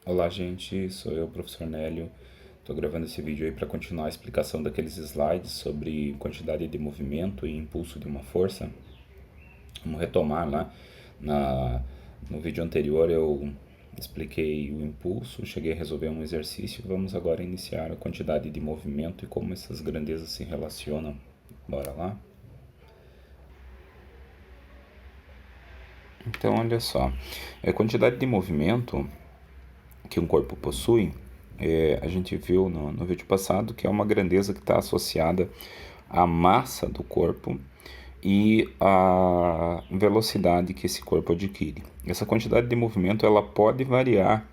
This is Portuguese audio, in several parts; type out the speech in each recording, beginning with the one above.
Olá, gente, sou eu, professor Nélio. Estou gravando esse vídeo aí para continuar a explicação daqueles slides sobre quantidade de movimento e impulso de uma força. Vamos retomar lá. No vídeo anterior eu expliquei o impulso, cheguei a resolver um exercício. Vamos agora iniciar a quantidade de movimento e como essas grandezas se relacionam. Bora lá? Então, olha só. A quantidade de movimento que um corpo possui, a gente viu no vídeo passado que é uma grandeza que está associada à massa do corpo e à velocidade que esse corpo adquire. Essa quantidade de movimento ela pode variar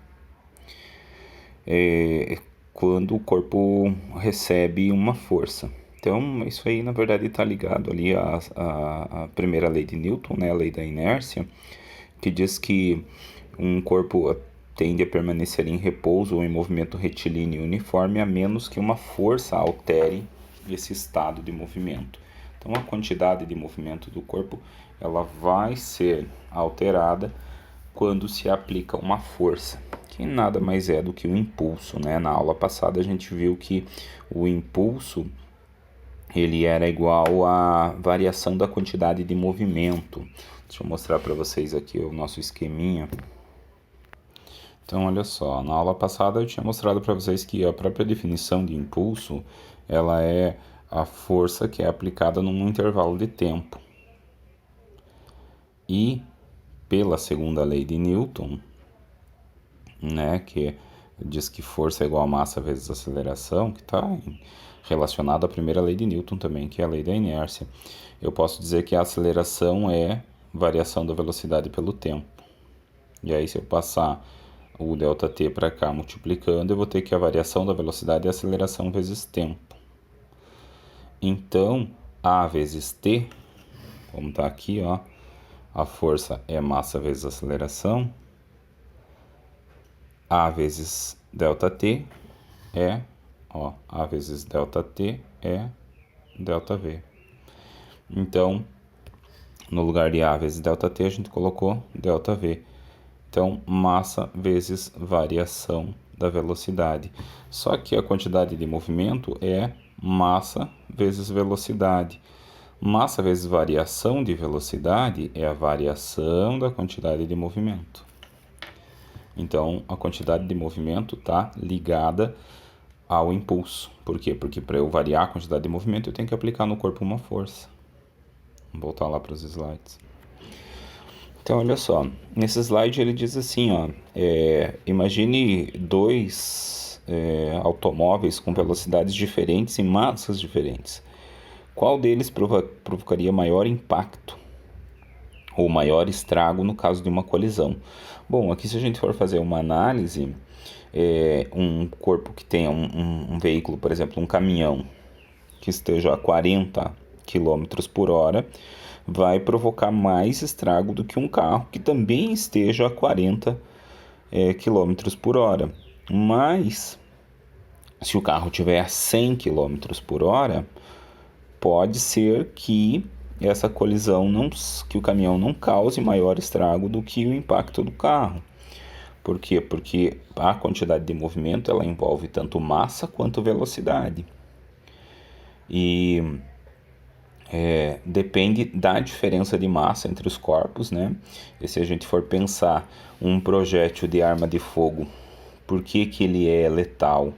quando o corpo recebe uma força. Então, isso aí, na verdade, está ligado ali à primeira lei de Newton, né, a lei da inércia, que diz que um corpo tende a permanecer em repouso ou em movimento retilíneo uniforme, a menos que uma força altere esse estado de movimento. Então, a quantidade de movimento do corpo ela vai ser alterada quando se aplica uma força, que nada mais é do que o impulso, né? Na aula passada a gente viu que o impulso ele era igual à variação da quantidade de movimento. Deixa eu mostrar para vocês aqui o nosso esqueminha. Então, olha só, na aula passada eu tinha mostrado para vocês que a própria definição de impulso, ela é a força que é aplicada num intervalo de tempo. E pela segunda lei de Newton, né, que diz que força é igual a massa vezes aceleração, que está relacionada à primeira lei de Newton também, que é a lei da inércia. Eu posso dizer que a aceleração é variação da velocidade pelo tempo. E aí, se eu passar o ΔT para cá multiplicando, eu vou ter que a variação da velocidade é aceleração vezes tempo. Então, A vezes T, como está aqui, ó, a força é massa vezes aceleração. A vezes ΔT é, ó, A vezes ΔT é ΔV. Então, no lugar de A vezes ΔT, a gente colocou ΔV. Então, massa vezes variação da velocidade. Só que a quantidade de movimento é massa vezes velocidade. Massa vezes variação de velocidade é a variação da quantidade de movimento. Então, a quantidade de movimento está ligada ao impulso. Por quê? Porque para eu variar a quantidade de movimento, eu tenho que aplicar no corpo uma força. Vamos voltar lá para os slides. Então, olha só, nesse slide ele diz assim, ó, imagine dois automóveis com velocidades diferentes e massas diferentes. Qual deles provocaria maior impacto ou maior estrago no caso de uma colisão? Bom, aqui se a gente for fazer uma análise, um corpo que tenha um veículo, por exemplo, um caminhão, que esteja a 40 km por hora, vai provocar mais estrago do que um carro que também esteja a 40 km por hora. Mas, se o carro tiver a 100 km por hora, pode ser que essa colisão, que o caminhão não cause maior estrago do que o impacto do carro. Por quê? Porque a quantidade de movimento ela envolve tanto massa quanto velocidade. E depende da diferença de massa entre os corpos, né? E se a gente for pensar um projétil de arma de fogo, por que ele é letal?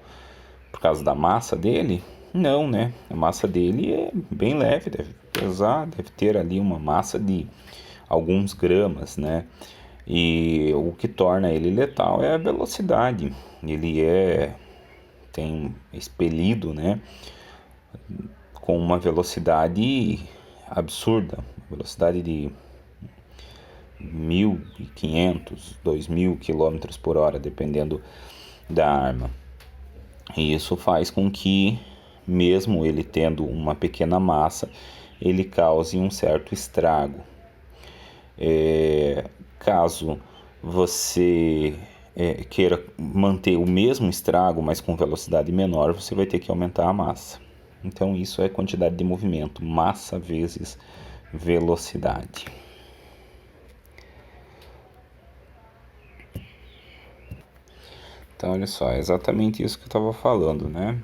Por causa da massa dele? Não, né? A massa dele é bem leve, deve pesar, deve ter ali uma massa de alguns gramas, né? E o que torna ele letal é a velocidade. Ele tem expelido, né? Com uma velocidade absurda, velocidade de 1.500, 2.000 km por hora, dependendo da arma. E isso faz com que, mesmo ele tendo uma pequena massa, ele cause um certo estrago. Caso você queira manter o mesmo estrago, mas com velocidade menor, você vai ter que aumentar a massa. Então, isso é quantidade de movimento, massa vezes velocidade. Então, olha só, é exatamente isso que eu estava falando, né?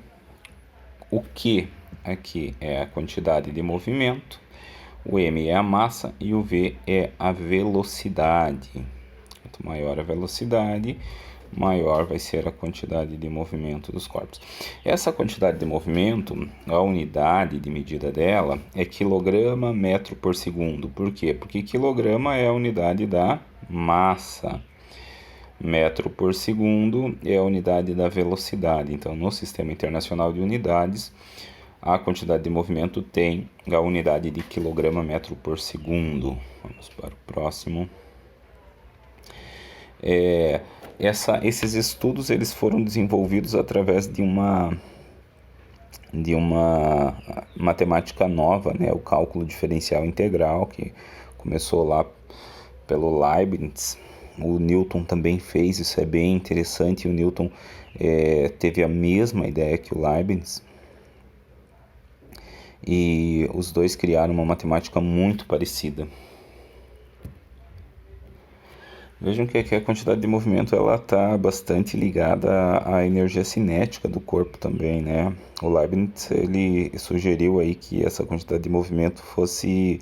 O Q aqui é a quantidade de movimento, o M é a massa e o V é a velocidade. Quanto maior a velocidade, maior vai ser a quantidade de movimento dos corpos. Essa quantidade de movimento, a unidade de medida dela é quilograma metro por segundo. Por quê? Porque quilograma é a unidade da massa. Metro por segundo é a unidade da velocidade. Então, no Sistema Internacional de Unidades, a quantidade de movimento tem a unidade de quilograma metro por segundo. Vamos para o próximo. Esses estudos eles foram desenvolvidos através de uma matemática nova, né? O cálculo diferencial integral, que começou lá pelo Leibniz. O Newton também fez, isso é bem interessante. O Newton teve a mesma ideia que o Leibniz. E os dois criaram uma matemática muito parecida. Vejam que aqui a quantidade de movimento ela está bastante ligada à energia cinética do corpo também, né? O Leibniz ele sugeriu aí que essa quantidade de movimento fosse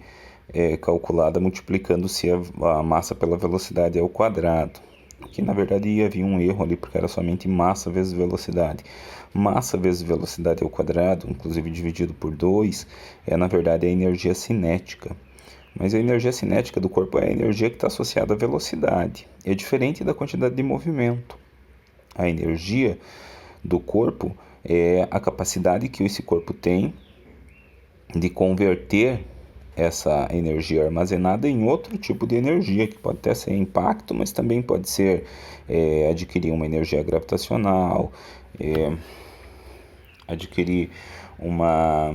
calculada multiplicando-se a massa pela velocidade ao quadrado. Que na verdade havia um erro ali, porque era somente massa vezes velocidade. Massa vezes velocidade ao quadrado, inclusive dividido por 2, é na verdade a energia cinética. Mas a energia cinética do corpo é a energia que está associada à velocidade. É diferente da quantidade de movimento. A energia do corpo é a capacidade que esse corpo tem de converter essa energia armazenada em outro tipo de energia, que pode até ser impacto, mas também pode ser adquirir uma energia gravitacional, adquirir uma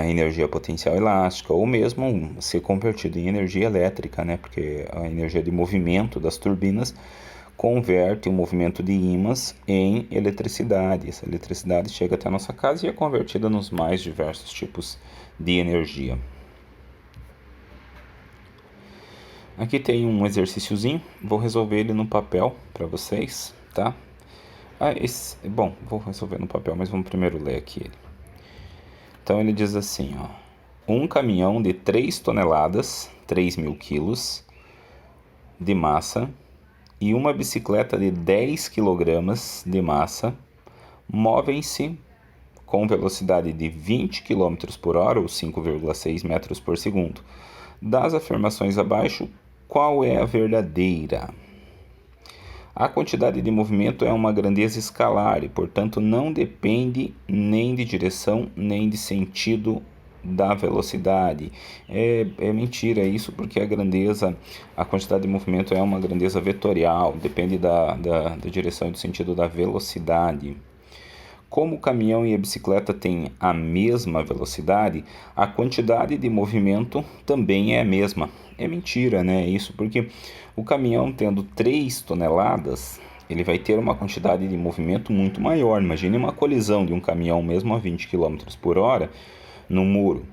energia potencial elástica, ou mesmo ser convertido em energia elétrica, né? Porque a energia de movimento das turbinas converte o movimento de ímãs em eletricidade. Essa eletricidade chega até a nossa casa e é convertida nos mais diversos tipos de energia. Aqui tem um exercíciozinho, vou resolver ele no papel para vocês, tá? Bom, vou resolver no papel, mas vamos primeiro ler aqui ele. Então ele diz assim, ó, um caminhão de 3 toneladas, 3.000 quilos de massa e uma bicicleta de 10 quilogramas de massa movem-se com velocidade de 20 km por hora, ou 5,6 metros por segundo. Das afirmações abaixo, qual é a verdadeira? A quantidade de movimento é uma grandeza escalar e, portanto, não depende nem de direção nem de sentido da velocidade. É mentira isso, porque a quantidade de movimento é uma grandeza vetorial, depende da direção e do sentido da velocidade. Como o caminhão e a bicicleta têm a mesma velocidade, a quantidade de movimento também é a mesma. É mentira, né? Isso porque o caminhão, tendo 3 toneladas, ele vai ter uma quantidade de movimento muito maior. Imagine uma colisão de um caminhão mesmo a 20 km por hora no muro.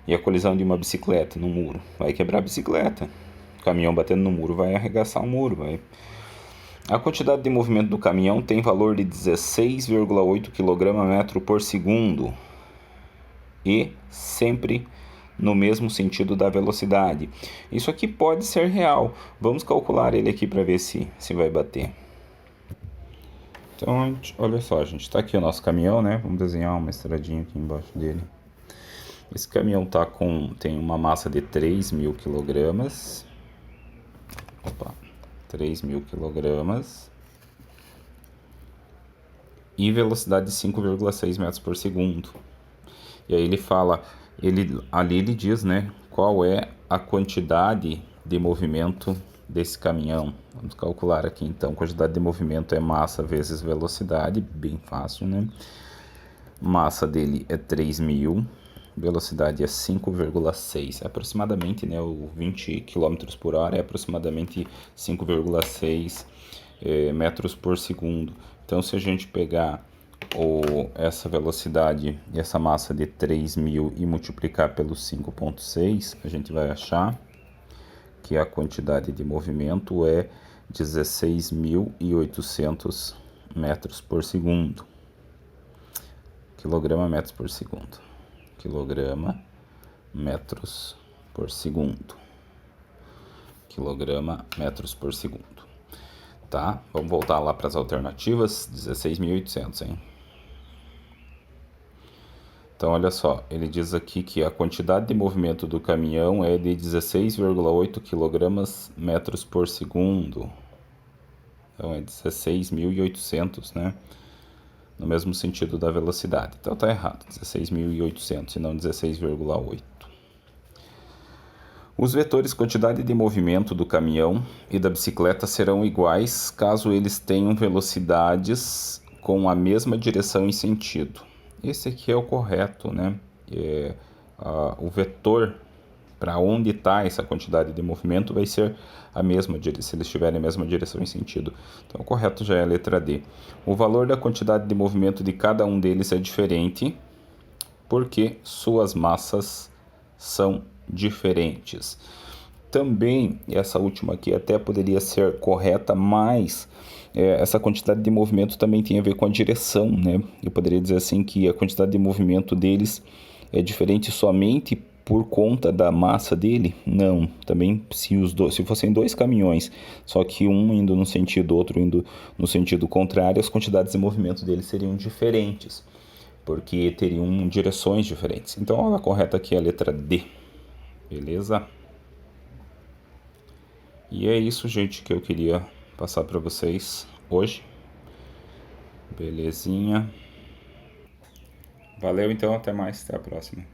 E a colisão de uma bicicleta no muro. Vai quebrar a bicicleta. O caminhão batendo no muro vai arregaçar o muro. A quantidade de movimento do caminhão tem valor de 16,8 kg/m por segundo. E sempre no mesmo sentido da velocidade. Isso aqui pode ser real. Vamos calcular ele aqui para ver se vai bater. Então, olha só, a gente está aqui o nosso caminhão, né? Vamos desenhar uma estradinha aqui embaixo dele. Esse caminhão tem uma massa de 3.000 kg. 3.000 kg. E velocidade de 5,6 metros por segundo. E aí ele fala, ali ele diz, né, qual é a quantidade de movimento desse caminhão. Vamos calcular aqui então, quantidade de movimento é massa vezes velocidade, bem fácil, né? Massa dele é 3.000, velocidade é 5,6, aproximadamente, né, o 20 km por hora é aproximadamente 5,6 metros por segundo. Então, se a gente pegar essa velocidade e essa massa de 3.000 e multiplicar pelo 5,6, a gente vai achar que a quantidade de movimento é 16.800 metros por segundo. Quilograma metros por segundo. Quilograma metros por segundo. Quilograma metros por segundo. Tá? Vamos voltar lá para as alternativas. 16.800, hein? Então, olha só, ele diz aqui que a quantidade de movimento do caminhão é de 16,8 kg metros por segundo. Então, é 16.800, né? No mesmo sentido da velocidade. Então, tá errado, 16.800 e não 16,8. Os vetores quantidade de movimento do caminhão e da bicicleta serão iguais caso eles tenham velocidades com a mesma direção e sentido. Esse aqui é o correto, né? O vetor para onde está essa quantidade de movimento vai ser a mesma, se eles tiverem a mesma direção e sentido. Então, o correto já é a letra D. O valor da quantidade de movimento de cada um deles é diferente porque suas massas são diferentes. Também, essa última aqui até poderia ser correta, mas essa quantidade de movimento também tem a ver com a direção, né? Eu poderia dizer assim que a quantidade de movimento deles é diferente somente por conta da massa dele? Não, também se fossem dois caminhões, só que um indo no sentido, outro indo no sentido contrário, as quantidades de movimento deles seriam diferentes, porque teriam direções diferentes. Então, a correta aqui é a letra D. Beleza? E é isso, gente, que eu queria passar para vocês hoje. Belezinha. Valeu, então, até mais, até a próxima.